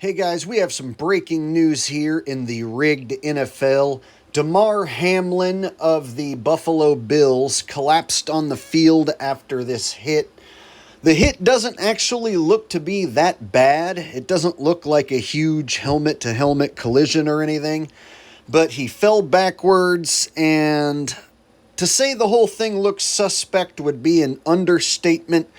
Hey guys, we have some breaking news here in the rigged NFL. Damar Hamlin of the Buffalo Bills collapsed on the field after this hit. The hit doesn't actually look to be that bad. It doesn't look like a huge helmet-to-helmet collision or anything, but he fell backwards, and to say the whole thing looks suspect would be an understatement.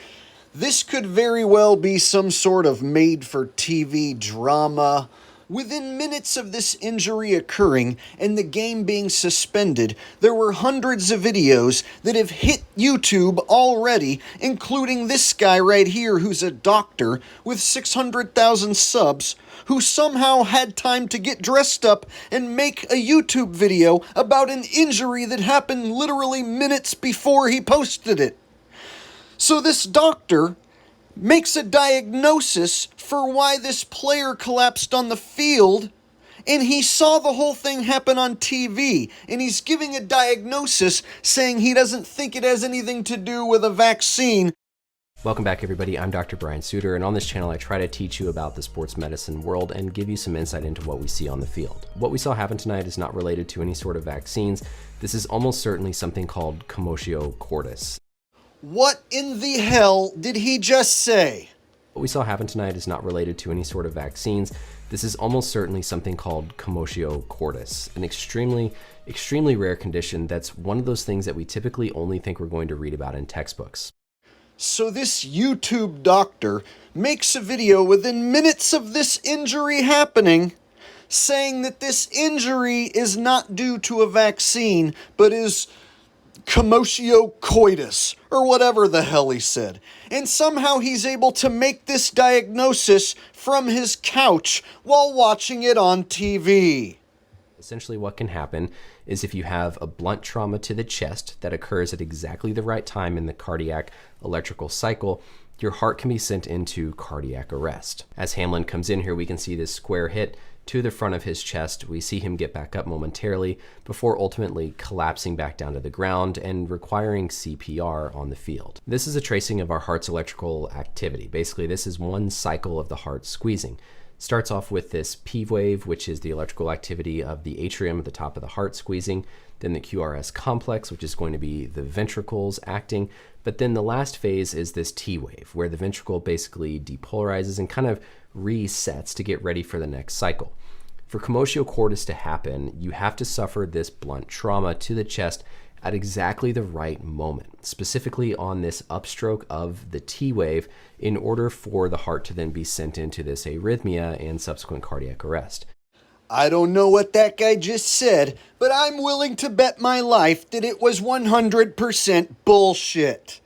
This could very well be some sort of made-for-TV drama. Within minutes of this injury occurring and the game being suspended, there were hundreds of videos that have hit YouTube already, including this guy right here who's a doctor with 600,000 subs, who somehow had time to get dressed up and make a YouTube video about an injury that happened literally minutes before he posted it. So this doctor makes a diagnosis for why this player collapsed on the field, and he saw the whole thing happen on TV, and he's giving a diagnosis saying he doesn't think it has anything to do with a vaccine. Welcome back, everybody. I'm Dr. Brian Suter, and on this channel I try to teach you about the sports medicine world and give you some insight into what we see on the field. What we saw happen tonight is not related to any sort of vaccines. This is almost certainly something called commotio cordis. What in the hell did he just say? What we saw happen tonight is not related to any sort of vaccines. This is almost certainly something called commotio cordis, an extremely rare condition that's one of those things that we typically only think we're going to read about in textbooks. So this YouTube doctor makes a video within minutes of this injury happening, saying that this injury is not due to a vaccine, but is commotio coitus, or whatever the hell he said. And somehow he's able to make this diagnosis from his couch while watching it on TV. Essentially what can happen is if you have a blunt trauma to the chest that occurs at exactly the right time in the cardiac electrical cycle, your heart can be sent into cardiac arrest. As Hamlin comes in here, we can see this square hit to the front of his chest. We see him get back up momentarily before ultimately collapsing back down to the ground and requiring CPR on the field. This is a tracing of our heart's electrical activity. Basically, this is one cycle of the heart squeezing. Starts off with this P wave, which is the electrical activity of the atrium at the top of the heart squeezing, then the QRS complex, which is going to be the ventricles acting, but then the last phase is this T wave, where the ventricle basically depolarizes and kind of resets to get ready for the next cycle. For commotio cordis to happen, you have to suffer this blunt trauma to the chest at exactly the right moment, specifically on this upstroke of the T wave, in order for the heart to then be sent into this arrhythmia and subsequent cardiac arrest. I don't know what that guy just said, but I'm willing to bet my life that it was 100% bullshit.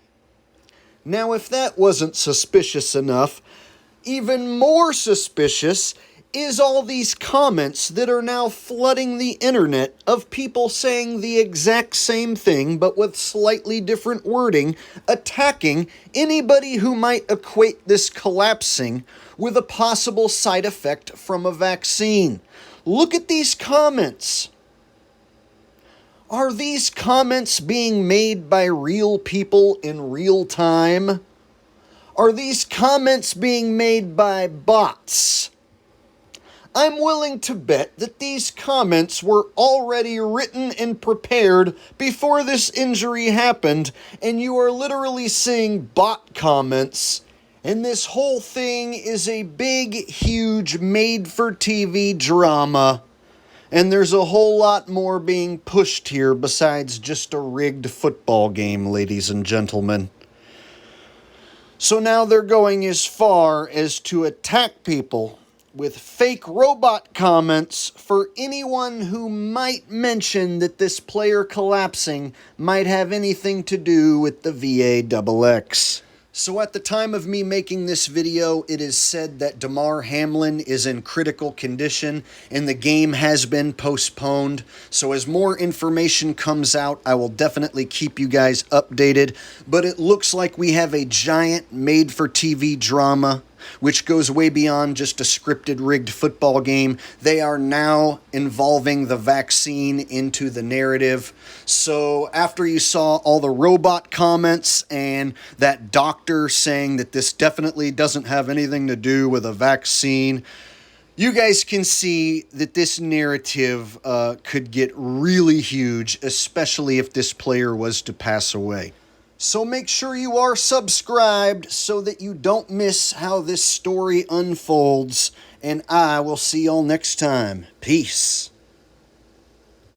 Now, if that wasn't suspicious enough, even more suspicious is all these comments that are now flooding the internet of people saying the exact same thing but with slightly different wording, attacking anybody who might equate this collapsing with a possible side effect from a vaccine. Look at these comments. Are these comments being made by real people in real time? Are these comments being made by bots? I'm willing to bet that these comments were already written and prepared before this injury happened, and you are literally seeing bot comments, and this whole thing is a big, huge, made-for-TV drama, and there's a whole lot more being pushed here besides just a rigged football game, ladies and gentlemen. So now they're going as far as to attack people with fake robot comments for anyone who might mention that this player collapsing might have anything to do with the VAXX. So at the time of me making this video, it is said that Damar Hamlin is in critical condition and the game has been postponed. So as more information comes out, I will definitely keep you guys updated. But it looks like we have a giant made-for-TV drama, which goes way beyond just a scripted, rigged football game. They are now involving the vaccine into the narrative. So after you saw all the robot comments and that doctor saying that this definitely doesn't have anything to do with a vaccine, You guys can see that this narrative could get really huge, especially if this player was to pass away. So make sure you are subscribed so that you don't miss how this story unfolds. And I will see y'all next time. Peace.